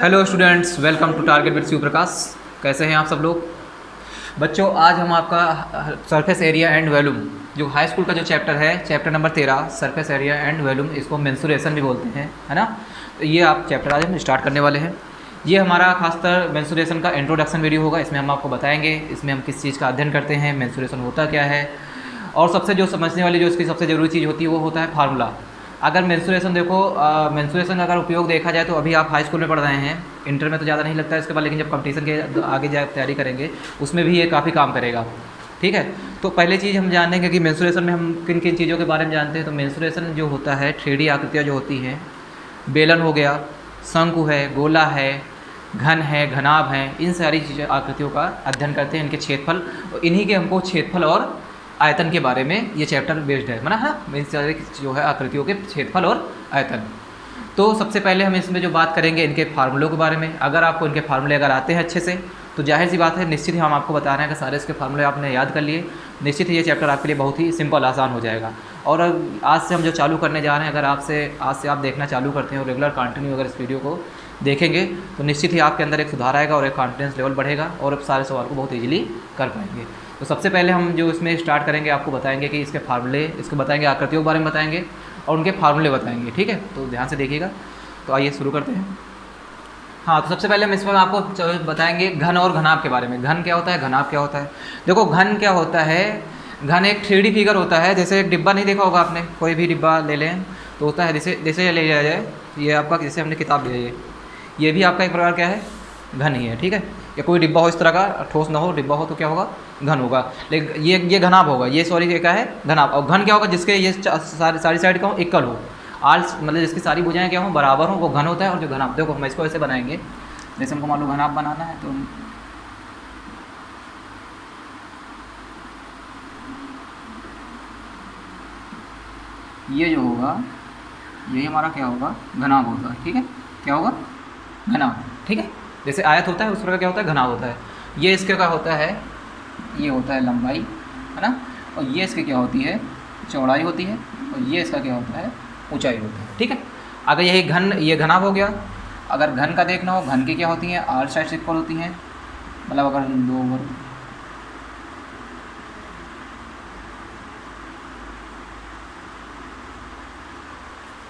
Hello students, welcome to target with Shiv Prakash. कैसे हैं आप सब लोग बच्चों? आज हम आपका सरफेस एरिया एंड वॉल्यूम, जो हाई स्कूल का जो चैप्टर है, chapter number 13 surface area and volume, इसको मेंसुरेशन भी बोलते हैं, है ना। तो ये आप चैप्टर आज हम स्टार्ट करने वाले हैं। ये हमारा खासकर मेंसुरेशन का इंट्रोडक्शन वीडियो होगा। इसमें हम आपको बताएंगे इसमें हम किस चीज़ का अध्ययन करते हैं, मेंसुरेशन होता क्या है, और सबसे जो समझने वाली जो इसकी सबसे ज़रूरी चीज़ होती है वो होता है फार्मूला। अगर मेंसुरेशन देखो, मेंसुरेशन अगर उपयोग देखा जाए तो अभी आप हाई स्कूल में पढ़ रहे हैं, इंटर में तो ज़्यादा नहीं लगता है इसके बाद, लेकिन जब कंपटीशन के आगे जा तैयारी करेंगे उसमें भी ये काफ़ी काम करेगा। ठीक है, तो पहले चीज़ हम जानेंगे कि मेंसुरेशन में हम किन किन चीज़ों के बारे में जानते हैं। तो मेंसुरेशन जो होता है 3D आकृतियाँ जो होती हैं, बेलन हो गया, शंकु है, गोला है, घन है, घनाभ है, इन सारी चीज़ों आकृतियों का अध्ययन करते हैं, इनके क्षेत्रफल, इन्हीं के हमको क्षेत्रफल और आयतन के बारे में ये चैप्टर बेस्ड है ना। इन सारी जो है आकृतियों के क्षेत्रफल और आयतन। तो सबसे पहले हम इसमें जो बात करेंगे इनके फार्मूलों के बारे में। अगर आपको इनके फार्मूले अगर आते हैं अच्छे से तो जाहिर सी बात है, निश्चित ही हम आपको बता रहे हैं कि सारे इसके फार्मूले आपने याद कर लिए, निश्चित ही ये चैप्टर आपके लिए बहुत ही सिंपल आसान हो जाएगा। और आज से हम जो चालू करने जा रहे हैं, अगर आज से आप देखना चालू करते हैं और रेगुलर कंटिन्यू अगर इस वीडियो को देखेंगे तो निश्चित ही आपके अंदर एक सुधार आएगा और एक कॉन्फिडेंस लेवल बढ़ेगा और आप सारे सवाल को बहुत ईजिली कर पाएंगे। तो सबसे पहले हम जो इसमें स्टार्ट करेंगे, आपको बताएंगे कि इसके फार्मूले, इसको बताएंगे, आकृतियों के बारे में बताएंगे और उनके फार्मूले बताएंगे। ठीक है, तो ध्यान से देखिएगा। तो आइए शुरू करते हैं। हाँ, तो सबसे पहले हम इसमें आपको बताएंगे घन और घनाभ के बारे में। घन क्या होता है, घनाभ क्या होता है। देखो, घन क्या होता है, घन एक 3D फिगर होता है। जैसे एक डिब्बा नहीं देखा होगा आपने, कोई भी डिब्बा ले लें तो होता है जैसे ले लिया जाए, ये आपका जैसे हमने किताब लिया, ये भी आपका एक प्रकार क्या है, घन ही है। ठीक है, या कोई डिब्बा हो इस तरह का, ठोस ना हो डिब्बा हो तो क्या होगा, घन होगा। लेकिन ये घनाभ होगा, ये सॉरी ये क्या है, घनाभ। और घन क्या होगा, जिसके ये सारी साइड का हो इक्वल हो, आल मतलब जिसकी सारी भुजाएं क्या हो, बराबर हो, वो घन होता है। और जो घनाभ, देखो हम इसको ऐसे बनाएंगे, जैसे हमको मान लो घनाभ बनाना है तो ये जो होगा यही हमारा क्या होगा, घनाभ होगा। ठीक है, क्या होगा, घनाभ। ठीक है, जैसे आयत होता है उस तरह क्या होता है, घनाभ होता है। ये इसके क्या होता है, ये होता है लंबाई, है ना। और ये इसकी क्या होती है, चौड़ाई होती है। और ये इसका क्या होता है, ऊंचाई होती है। ठीक है, अगर यही घन, ये घनाभ हो गया। अगर घन का देखना हो, घन की क्या होती हैं, आल साइड से इक्वल होती हैं। मतलब अगर दो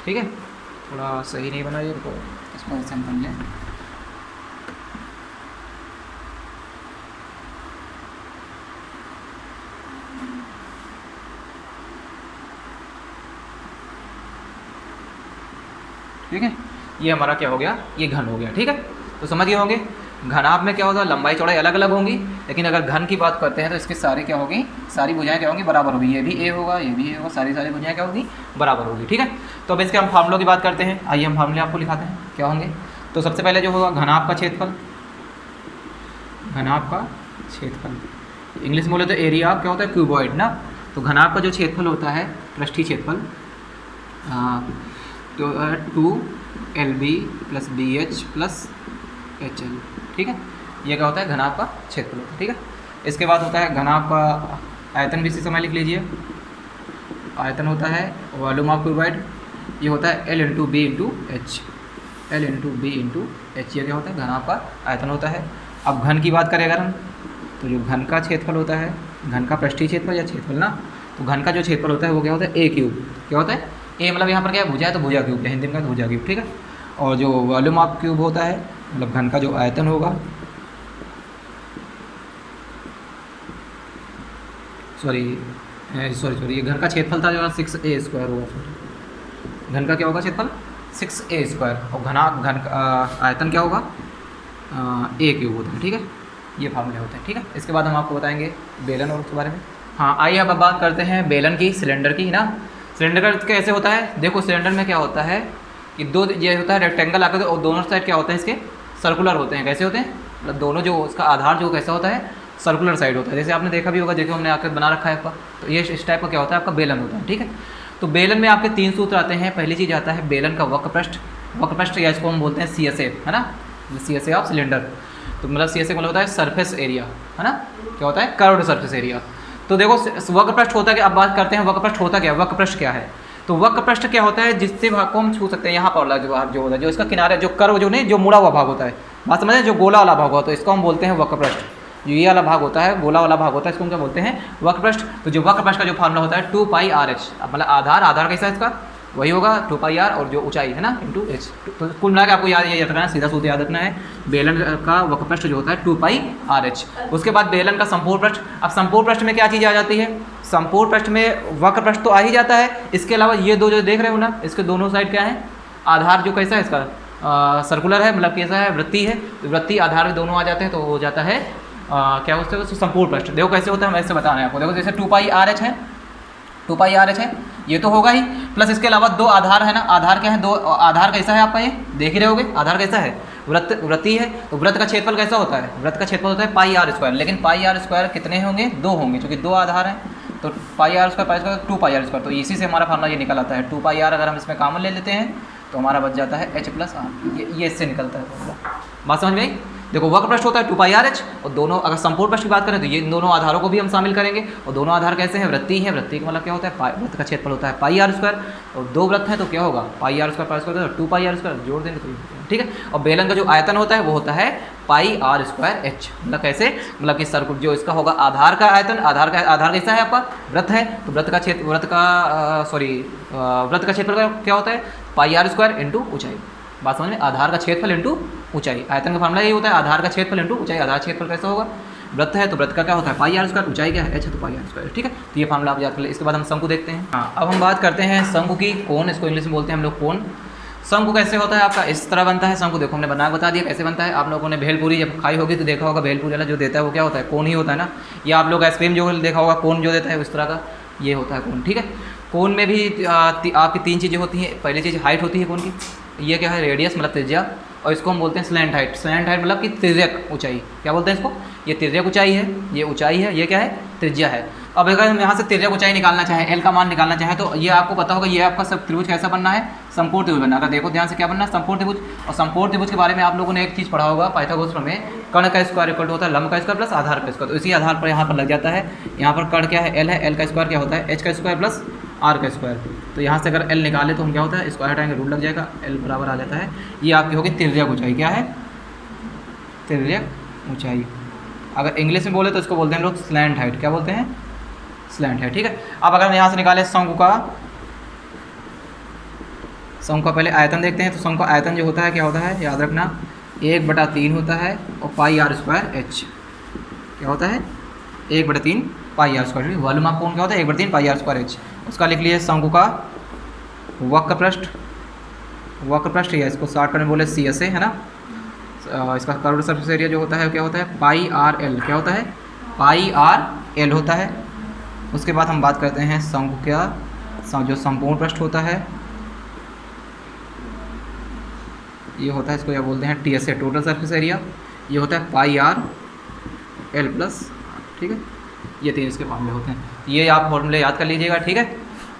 ठीक है, थोड़ा सही नहीं बना ये, इसको समझ लें। ठीक है, ये हमारा क्या हो गया, ये घन हो गया। ठीक है, तो समझ गए होंगे। घनाभ में क्या होगा, लंबाई चौड़ाई अलग अलग होंगी, लेकिन अगर घन की बात करते हैं तो इसके सारे क्या होगी, सारी भुजाएं क्या होंगी, बराबर होगी। ये भी ए होगा, ये भी ए होगा, सारी भुजाएं क्या होगी, बराबर होगी। ठीक है, तो अब इसके हम फार्मूलों की बात करते हैं। आइए हम फार्मूले आपको लिखाते हैं, क्या होंगे। तो सबसे पहले जो होगा घनाभ का क्षेत्रफल, घनाभ का क्षेत्रफल इंग्लिश में बोले तो एरिया क्या होता है, क्यूबॉइड ना। तो घनाभ का जो क्षेत्रफल होता है, पृष्ठीय क्षेत्रफल, तो 2LB + BH + HL। ठीक है, ये क्या होता है, घनाभ का क्षेत्रफल होता है। ठीक है, इसके बाद होता है घनाभ का आयतन, भी इसी समय लिख लीजिए। आयतन होता है वॉल्यूम ऑफ क्यूबॉइड, ये होता है L × B × H, L × B × H, ये क्या होता है, घनाभ का आयतन होता है। अब घन की बात करें अगर हम, तो जो घन का क्षेत्रफल होता है, घन का पृष्ठीय क्षेत्रफल या क्षेत्रफल ना, तो घन का जो क्षेत्रफल होता है वो क्या होता है, A3। क्या होता है, ए मतलब यहाँ पर क्या है, भुजा है तो भुजा क्यूब, हिंदी में भुजा क्यूब। ठीक है, और जो वॉल्यूम ऑफ क्यूब होता है, मतलब घन का जो आयतन होगा, सॉरी ये घन का क्षेत्रफल था जो 6a² होगा। घन का क्या होगा, क्षेत्रफल 6a², और घन का आयतन क्या होगा, A³ होता है। ठीक है, ये फार्मूले होते हैं। ठीक है, इसके बाद हम आपको बताएंगे बेलन और उसके बारे में। हाँ, आइए अब बात करते हैं बेलन की, सिलेंडर की ना। सिलेंडर कैसे होता है, देखो सिलेंडर में क्या होता है कि दो, ये होता है रेक्टेंगल आकर, और दोनों साइड क्या होते हैं इसके, सर्कुलर होते हैं। कैसे होते हैं, मतलब दोनों जो उसका आधार जो कैसा होता है, सर्कुलर साइड होता है। जैसे आपने देखा भी होगा, देखो हमने आकर बना रखा है आपका, तो ये इस टाइप का क्या होता है, आपका बेलन होता है। ठीक है, तो बेलन में आपके 3 सूत्र आते हैं। पहली चीज़ आता है बेलन का वक्रपृष्ठ, या इसको हम बोलते हैं CSA, है ना, CSA ऑफ सिलेंडर। तो मतलब CSA मतलब होता है सरफेस एरिया, है ना, क्या होता है, कर्व्ड सरफेस एरिया। तो देखो वक्रपृष्ठ होता है, अब बात करते हैं वक्रपृष्ठ होता क्या है। वक्रपृष्ठ क्या है, तो वक्र पृष्ठ क्या होता है, जिससे भाग को हम छू सकते हैं, यहाँ पर वाला जो भाग जो होता है, जो इसका किनारा जो कर्व जो नहीं, जो मुड़ा हुआ भाग होता है, बात समझे, जो गोला वाला भाग होता है, तो इसको हम बोलते हैं वक्र पृष्ठ। जो ये वाला भाग होता है, गोला वाला भाग होता है, इसको हम क्या बोलते हैं, वक्र पृष्ठ। तो जो वक्र पृष्ठ का जो फार्मूला होता है 2πr/h, मतलब आधार कैसा है इसका, वही होगा 2πr, और जो ऊंचाई है ना इंटू h। तो कुल मिला के आपको याद ये रखना है, सीधा सूत्र याद रखना है, बेलन का वक्र पृष्ठ जो होता है 2πr/h। उसके बाद बेलन का संपूर्ण पृष्ठ। अब संपूर्ण पृष्ठ में क्या चीज़ आ जाती है, संपूर्ण पृष्ठ में वक्र पृष्ठ तो आ ही जाता है, इसके अलावा ये दो जो देख रहे हो ना, इसके दोनों साइड क्या है, आधार जो कैसा है इसका सर्कुलर है, मतलब कैसा है, वृत्ति है, तो वृत्ति आधार में दोनों आ जाते हैं, तो हो जाता है क्या होता है, संपूर्ण पृष्ठ। देखो कैसे होता है, हम ऐसे बता रहे हैं आपको। देखो जैसे 2πr/h है, 2πr/h है, ये तो होगा ही, प्लस इसके अलावा दो आधार है ना, आधार क्या है, दो आधार कैसा है आपका, ये देख ही रहे होगे, आधार कैसा है, वृत्ति है, तो वृत्त का क्षेत्रफल कैसा होता है, वृत्त का क्षेत्रफल होता है πr², लेकिन πr² कितने होंगे, दो होंगे, क्योंकि दो आधार हैं, तो πr² 2πr², तो इसी से हमारा फार्मूला ये निकल आता है 2πr। अगर हम इसमें कॉमन ले लेते हैं तो हमारा बच जाता है h+r, ये इससे निकलता है फार्मूला। बात समझ में आई। देखो वक्र पृष्ठ होता है 2πr/h, और दोनों, अगर संपूर्ण पृष्ठ की बात करें तो ये इन दोनों आधारों को भी हम शामिल करेंगे, और दोनों आधार कैसे हैं, वृत्ति है, वृत्ति का मतलब क्या होता है, वृत्त का क्षेत्रफल होता है πr², और दो वृत्त हैं तो क्या होगा, πr², 2πr², जोड़ देंगे तो ठीक है। और बेलन का जो आयतन होता है वो होता है πr²h, मतलब कैसे, मतलब कि सर्कुल जो इसका होगा आधार का आयतन, आधार कैसा है आपका, वृत्त है, तो वृत्त का क्षेत्रफल क्या होता है, πr² इंटू ऊंचाई। बात समझ में, आधार का क्षेत्रफल इंटू ऊंचाई, आयतन का फार्मूला यही होता है, आधार का क्षेत्रफल इंटू ऊंचाई। आधार क्षेत्रफल कैसा होगा, वृत्त है तो वृत्त का क्या होता है πr², ऊंचाई क्या है h है तो πr², ठीक है। तो ये फार्मूला आप याद कर ले। इसके बाद हम शंकु देखते हैं। हाँ, अब हम बात करते हैं शंकु की, कोण, इसको इंग्लिश में बोलते हैं हम लोग कोण। शंकु कैसे होता है आपका, इस तरह बनता है शंकु। देखो हमने बना बता दिया कैसे बनता है, आप लोगों ने भेलपूरी जब खाई होगी तो देखा होगा, भेलपूरी वाला जो देता है वो क्या होता है, कोण ही होता है ना, या आप लोग आइसक्रीम जो देखा होगा कोण जो देता है उस तरह का ये होता है कोण, ठीक है। कोण में भी आपकी तीन चीज़ें होती हैं। पहली चीज़ हाइट होती है कोण की, ये क्या है, रेडियस मतलब त्रिज्या, और इसको हम बोलते हैं स्लैंट हाइट। स्लैंट हाइट मतलब कि तिर्यक ऊंचाई, क्या बोलते हैं इसको, ये तिर्यक ऊंचाई है, ये ऊंचाई है, ये क्या है, त्रिज्या है। अब अगर हम यहाँ से तिर्यक ऊंचाई निकालना चाहें, एल का मान निकालना चाहें, तो ये आपको पता होगा, ये आपका सब त्रिभुज कैसा बनना है, समकोण त्रिभुज बनना। अगर देखो ध्यान से क्या बनना है, समकोण त्रिभुज। और समकोण त्रिभुज के बारे में आप लोगों ने एक चीज़ पढ़ा होगा पाइथागोरस प्रमेय, कर्ण का स्क्वायर इक्वल होता है लंब का स्क्वायर प्लस आधार का स्क्वायर। तो इसी आधार पर यहाँ पर लग जाता है, यहाँ पर कर्ण क्या है, एल है, एल का स्क्वायर क्या होता है, एच का स्क्वायर प्लस आर का स्क्वायर। तो यहाँ से अगर एल निकाले तो हम क्या होता है, स्क्वायर हटाएंगे, रूट लग जाएगा, एल बराबर आ जाता है, ये आपकी होगी तिर्यक ऊंचाई। क्या है, तिर्यक ऊंचाई। अगर इंग्लिश में बोले तो इसको बोलते हैं लोग स्लैंट हाइट, क्या बोलते हैं, स्लैंट हाइट, ठीक है। अब अगर हम यहाँ से निकाले शंकु का पहले आयतन देखते हैं। तो शंकु का आयतन जो होता है क्या होता है, याद रखना 1/3 होता है, और πr²h क्या होता है, 1/3 πr²। वॉल्यूम आपको क्या होता है, 1/3 πr²h। उसका लिख लिए शंकु का वक्र पृष्ठ, या इसको शॉर्ट में बोले CSA है ना। इसका कर्व्ड सरफेस एरिया जो होता है क्या होता है, πrl, क्या होता है, πrl होता है। उसके बाद हम बात करते हैं शंकु का जो संपूर्ण पृष्ठ होता है, ये होता है, इसको क्या बोलते हैं, TSA, टोटल सरफेस एरिया। ये होता है πrl+, ठीक है। ये तीन इसके फॉर्मूले होते हैं, ये आप फॉर्मूले याद कर लीजिएगा, ठीक है।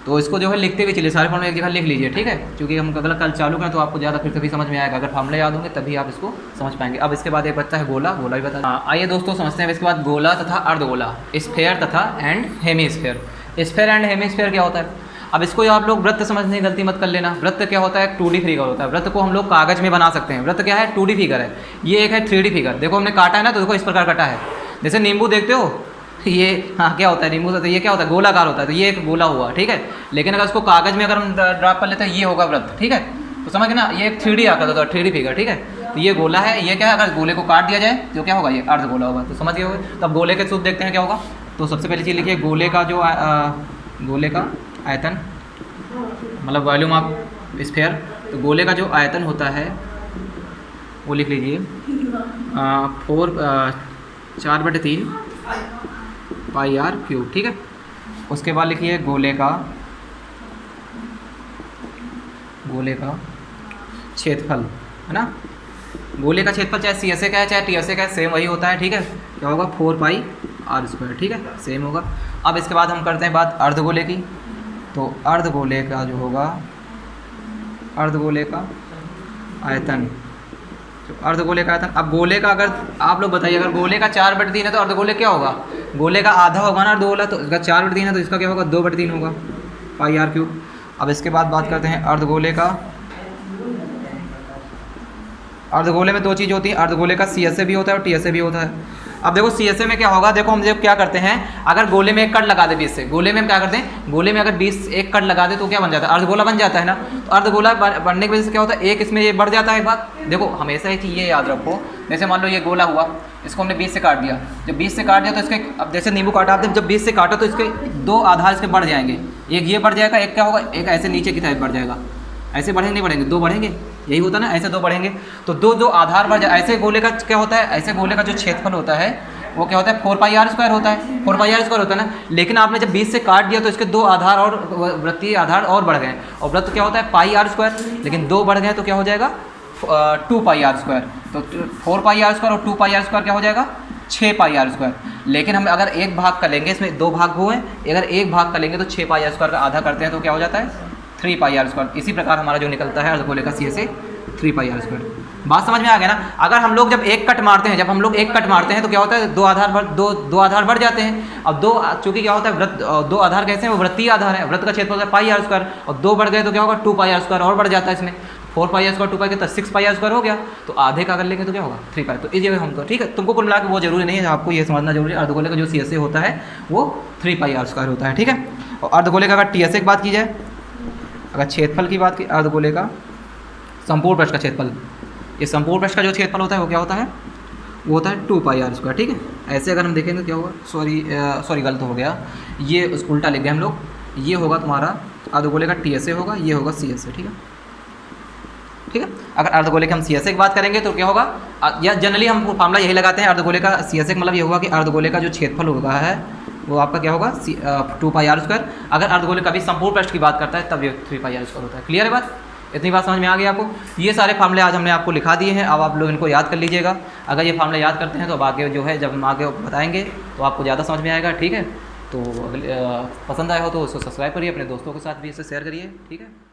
तो इसको जो है लिखते भी चलिए, सारे फॉर्मूले एक जगह लिख लीजिए, ठीक है, क्योंकि हम अगला कल चालू करें तो आपको ज़्यादा फिर तभी समझ में आएगा। अगर फॉर्मूले याद होंगे तभी आप इसको समझ पाएंगे। अब इसके बाद एक बच्चा है गोला भी बता। आइए दोस्तों समझते हैं इसके बाद गोला तथा अर्धगोला, स्फेयर तथा and hemisphere. Sphere and hemisphere क्या होता है, अब इसको आप लोग वृत्त समझने की गलती मत कर लेना। वृत्त क्या होता है, 2D फिगर होता है। वृत्त को हम लोग कागज में बना सकते हैं। वृत्त क्या है, 2D फिगर है। ये एक है 3D फिगर। देखो हमने काटा है ना, तो देखो इस प्रकार कटा है, जैसे नींबू देखते हो, ये हाँ क्या होता है, नींबू तो ये क्या होता है, गोलाकार होता है, तो ये एक गोला हुआ, ठीक है। लेकिन अगर उसको कागज में अगर हम ड्राफ्ट कर लेते हैं, ये होगा वृत्त, ठीक है। तो समझ ना, ये एक 3D आता था, 3D फिगर, ठीक है। तो ये गोला है, ये क्या है, अगर गोले को काट दिया जाए तो क्या होगा, ये अर्धगोला होगा। तो समझ गए होगे। तब गोले के सूत्र देखते हैं क्या होगा। तो सबसे पहली चीज़ लिखिए, गोले का जो गोले का आयतन, मतलब वॉल्यूम ऑफ स्फीयर। तो गोले का जो आयतन होता है वो लिख लीजिए 4/3 πr³, ठीक है। उसके बाद लिखिए गोले का क्षेत्रफल, है ना। गोले का क्षेत्रफल चाहे CSA का है चाहे TSA का है, सेम वही होता है, ठीक है। क्या होगा, 4πr², ठीक है, सेम होगा। अब इसके बाद हम करते हैं बात अर्धगोले की। तो अर्धगोले का जो होगा, अर्धगोले का आयतन, तो अर्धगोले का आयतन। अब गोले का अगर आप लोग बताइए, अगर गोले का 4/3 है तो अर्धगोले क्या होगा, गोले का आधा होगा ना अर्धगोला। तो अगर 4/3 है तो इसका क्या होगा, 2/3 होगा, πr³। अब इसके बाद बात करते हैं अर्धगोले का। अर्धगोले में दो चीज़ होती है, अर्धगोले का CSA भी होता है और TSA भी होता है। अब देखो CSA में क्या होगा, देखो हम जब क्या करते हैं, अगर गोले में एक कट लगा दे 20 से, गोले में हम क्या करते हैं, गोले में अगर 20 एक कट लगा दे तो क्या बन जाता है, अर्धगोला बन जाता है ना। तो अर्धगोला बनने की वजह से क्या होता है, एक इसमें ये बढ़ जाता है एक बात। देखो हमेशा एक चीज़ ये याद रखो, जैसे मान लो ये गोला हुआ, इसको हमने 20 से काट दिया, जब 20 से काट दिया तो इसके, अब जैसे नींबू काटा आपने, जब 20 से काटा तो इसके दो आधार इसके बढ़ जाएंगे, एक ये बढ़ जाएगा, एक क्या होगा, एक ऐसे नीचे की तरफ बढ़ जाएगा। ऐसे बढ़ेंगे नहीं बढ़ेंगे, दो बढ़ेंगे, यही होता है ना, ऐसे दो बढ़ेंगे। तो दो आधार बढ़ जाए। ऐसे गोले का क्या होता है, ऐसे गोले का जो क्षेत्रफल होता है वो क्या होता है, 4πr² होता है, 4πr² होता है ना। लेकिन आपने जब 20 से काट दिया तो इसके दो आधार और वृत्तीय आधार और बढ़ गए, और वृत्त क्या होता है πr², लेकिन दो बढ़ गए तो क्या हो जाएगा 2πr²। तो 4πr² और 2πr² क्या हो जाएगा 6πr²। लेकिन हम अगर एक भाग का लेंगे, इसमें दो भाग हुए, अगर एक भाग का लेंगे तो 6πr² का आधा करते हैं तो क्या हो जाता है 3πr²। इसी प्रकार हमारा जो निकलता है अर्धगोले का CSA 3πr²। बात समझ में आ गया ना। अगर हम लोग जब एक कट मारते हैं, जब हम लोग एक कट मारते हैं तो क्या होता है, दो आधार बढ़ जाते हैं। अब दो, चूंकि क्या होता है वृत्त, दो आधार कैसे हैं, वो वृत्तीय आधार है, वृत्त का क्षेत्रफल होता है πr², और दो बढ़ गए तो क्या होगा 2πr² और बढ़ जाता है इसमें, 4πr² 2π के 6πr² हो गया। तो आधे का अगर लेंगे तो क्या होगा 3π। तो इस जगह हमको, ठीक है, तुमको कुल मिला के वो जरूरी नहीं है, आपको ये समझना जरूरी है, अर्धगोले का जो CSA होता है वो 3πr² होता है, ठीक है। और अर्धगोले का अगर TSA की बात की जाए, अगर क्षेत्रफल की बात की, अर्धगोले का संपूर्ण पृष्ठ का क्षेत्रफल, ये संपूर्ण पृष्ठ का जो क्षेत्रफल होता है वो क्या होता है, वो होता है 2πr², ठीक है। ऐसे अगर हम देखेंगे क्या होगा, सॉरी गलत हो गया, ये उल्टा लिख गए हम लोग, ये होगा तुम्हारा अर्धगोले का TSA होगा, ये होगा CSA, ठीक है, ठीक है। अगर अर्धगोले के हम CSA की बात करेंगे तो क्या होगा, या जनरली हम फार्मूला यही लगाते हैं, अर्धगोले का CSA का मतलब ये होगा कि अर्धगोले का जो क्षेत्रफल होगा है वो आपका क्या होगा 2πr²। अगर अर्धगोले का भी संपूर्ण पृष्ठ की बात करता है तब ये 3πr² होता है। क्लियर है बात, इतनी बात समझ में आ गई आपको। ये सारे फार्मूले आज हमने आपको लिखा दिए हैं, अब आप लोग इनको याद कर लीजिएगा। अगर ये फार्मूले याद करते हैं तो अब आगे जो है, जब हम आगे बताएंगे तो आपको ज़्यादा समझ में आएगा, ठीक है। तो अगले पसंद आया हो तो उसको सब्सक्राइब करिए, अपने दोस्तों के साथ भी इसे शेयर करिए, ठीक है।